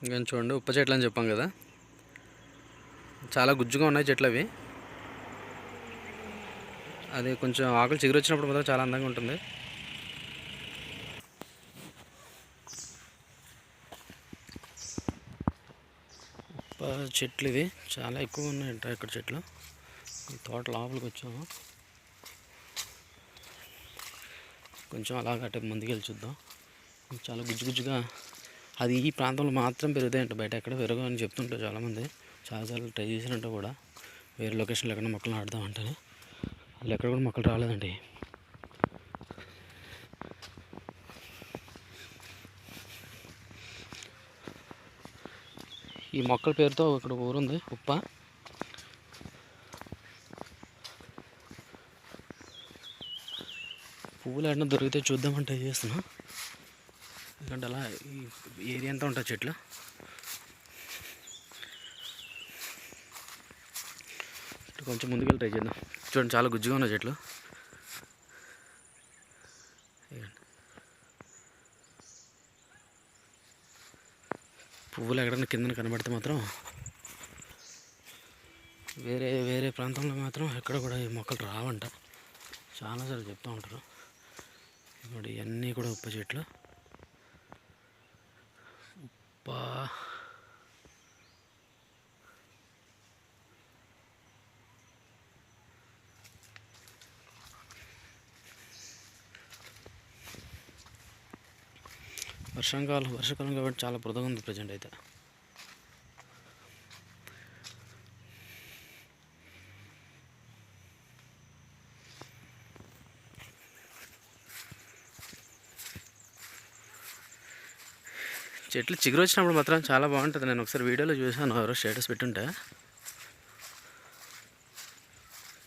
ఇంకా చూడండి ఉప్ప చెట్లు అని చెప్పాం కదా, చాలా గుజ్జుగా ఉన్నాయి చెట్లు అవి. అది కొంచెం ఆకులు చిగురు వచ్చినప్పుడు మాత్రం చాలా అందంగా ఉంటుంది. ఉప్ప చెట్లు ఇవి చాలా ఎక్కువ ఉన్నాయంట ఇక్కడ చెట్లు. ఈ తోట లోపలికి వచ్చాము, కొంచెం అలాగ అటు ముందుకు వెళ్ళి చూద్దాం. చాలా గుజ్జుగా అది ఈ ప్రాంతంలో మాత్రం పెరుగుతాయంట, బయట ఎక్కడ పెరగవు అని చెప్తుంటారు చాలామంది. చాలాసార్లు ట్రై చేసినట్టు కూడా వేరే లొకేషన్లో ఎక్కడ మొక్కలు నాటుదామంటే వాళ్ళు ఎక్కడ కూడా మొక్కలు రాలేదండి. ఈ మొక్కల పేరుతో ఇక్కడ ఊరుంది ఉప్ప. పువ్వులు ఏమన్నా దొరికితే చూద్దామని ట్రై చేస్తున్నా, ఎందుకంటే అలా ఈ ఏరియా అంతా ఉంటాయి చెట్లు. కొంచెం ముందుకెళ్ళి ట్రై చేద్దాం. చూడండి చాలా గుజ్జుగా ఉన్నాయి చెట్లు. పువ్వులు ఎక్కడన్నా కిందన కనబడితే మాత్రం, వేరే ప్రాంతంలో మాత్రం ఎక్కడ కూడా ఈ మొక్కలు రావంట, చాలాసార్లు చెప్తూ ఉంటారు. ఇప్పుడు ఇవన్నీ కూడా ఉప్ప చెట్లు. ఉప్ప వర్షాకాలం కాబట్టి చాలా బురదగా ఉంది ప్రజెంట్ అయితే. చెట్లు చిగురు వచ్చినప్పుడు మాత్రం చాలా బాగుంటుంది. నేను ఒకసారి వీడియోలో చూసాను, ఎవరో స్టేటస్ పెట్టుంటే.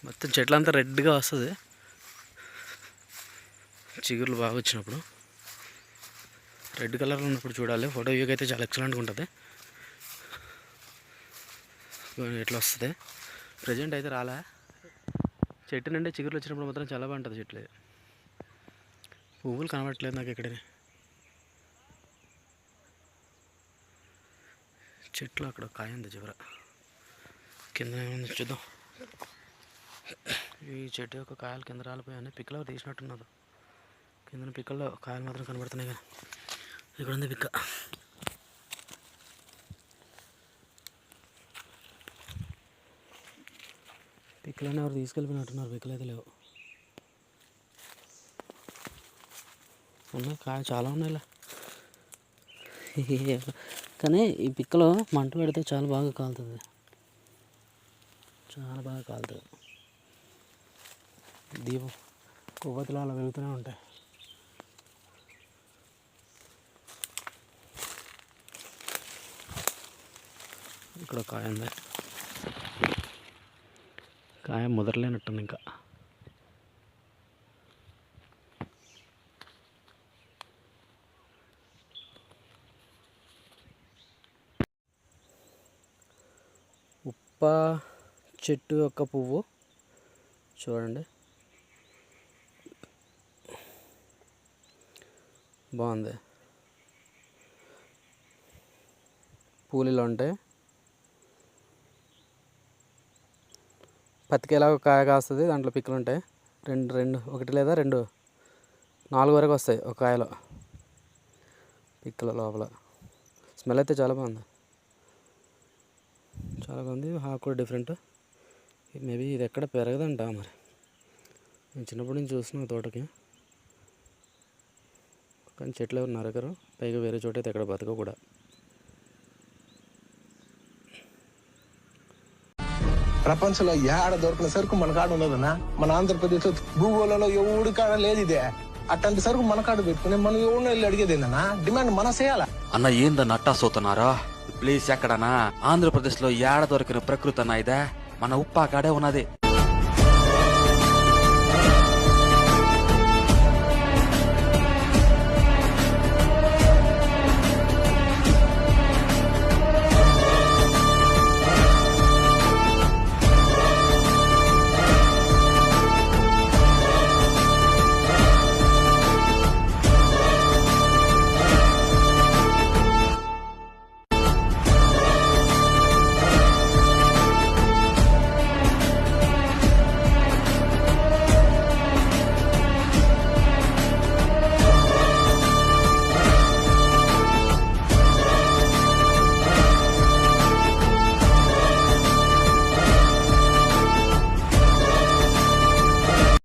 మొత్తం చెట్లంతా రెడ్గా వస్తుంది చిగురులు బాగా వచ్చినప్పుడు. రెడ్ కలర్లో ఉన్నప్పుడు చూడాలి, ఫోటో వ్యూకి అయితే చాలా ఎక్సలెంట్గా ఉంటుంది. ఎట్లా వస్తుంది ప్రజెంట్ అయితే రాలే. చెట్టు నుండి చిగురులు వచ్చినప్పుడు మాత్రం చాలా బాగుంటుంది చెట్లు. పువ్వులు కనబడట్లేదు నాకు ఇక్కడ. చెట్లు అక్కడ కాయ ఉంది చివర, కింద ఏమైంది చూద్దాం. ఈ చెట్టు యొక్క కాయలు కింద రాలిపోయాయి, పిక్కలో తీసినట్టున్నారు. కింద పిక్కల్లో కాయలు మాత్రం కనబడుతున్నాయి. కానీ ఇక్కడ ఉంది పిక్క. పిక్కలన్నీ ఎవరు తీసుకెళ్ళిపోయినట్టున్నారు, పిక్కలు అయితే లేవు. ఉన్నాయి కాయ చాలా ఉన్నాయి. కానీ ఈ పిక్కలో మంట పెడితే చాలా బాగా కాలుతుంది, చాలా బాగా కాలుతుంది. దీపం కొవ్వొత్తులు అలా వెలుగుతూనే ఉంటాయి. ఇక్కడ కాయ ఉంది, కాయ ముదరలేనట్టుంది ఇంకా. ఉప్ప చెట్టు యొక్క పువ్వు చూడండి, బాగుంది. పూలు ఇలా ఉంటాయి. పత్తికేలాగా కాయ కాస్తుంది, దాంట్లో పిక్కలు ఉంటాయి. ఒకటి లేదా రెండు 4 వరకు వస్తాయి ఒక కాయలో పిక్కల లోపల. స్మెల్ అయితే చాలా బాగుంది, చాలా బాగుంది. ఆకు కూడా డిఫరెంట్. మేబీ ఇది ఎక్కడ పెరగదంట మరి. నేను చిన్నప్పటి నుంచి చూస్తున్నాను తోటకి, కానీ చెట్లు ఎవరు నరకరు. పైగా వేరే చోట అయితే ఎక్కడ బతక కూడా. ప్రపంచంలో ఏడ దొరికిన సరుకు మన కాడ ఉన్నదన్నా. మన ఆంధ్రప్రదేశ్ భూగోళంలో ఎవడి కాడ లేదు ఇదే. అట్లాంటి సరుకు మన కాడ పెట్టుకుని మనం ఎవరిని వెళ్ళి అడిగేది ఏందన్నా? డిమాండ్ మన చేయాలా అన్న? ఏందన్న అట్టా సోతున్నారా? ప్లీజ్ ఎక్కడనా ఆంధ్రప్రదేశ్ లో ఏడ దొరికిన ప్రకృతి అన్న ఇదే? మన ఉప్పా కాడే ఉన్నది.